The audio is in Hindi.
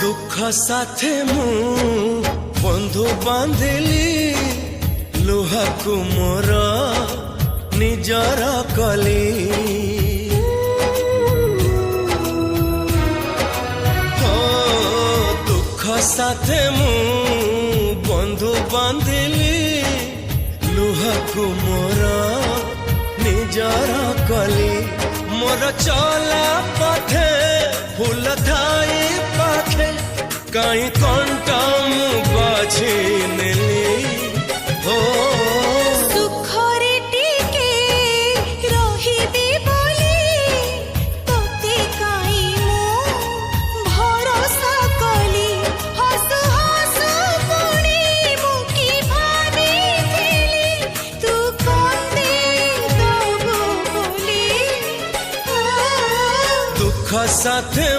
दुख साथे मु बंधु बांधिली लुहा को मोर निजर कली हो दुख साथे मु बंधु बांधिली लुहा को मोर निजर कली मोर चला पथे फूल थाई पाखे कहीं कंटा मु बाछी नेली हो सुखरे टिके रहिबी बोली तोते काई मु भरोसा कली हसु हसु पुणी मुकी भाबिथिली तू कंदे दबु बोली दुख साथे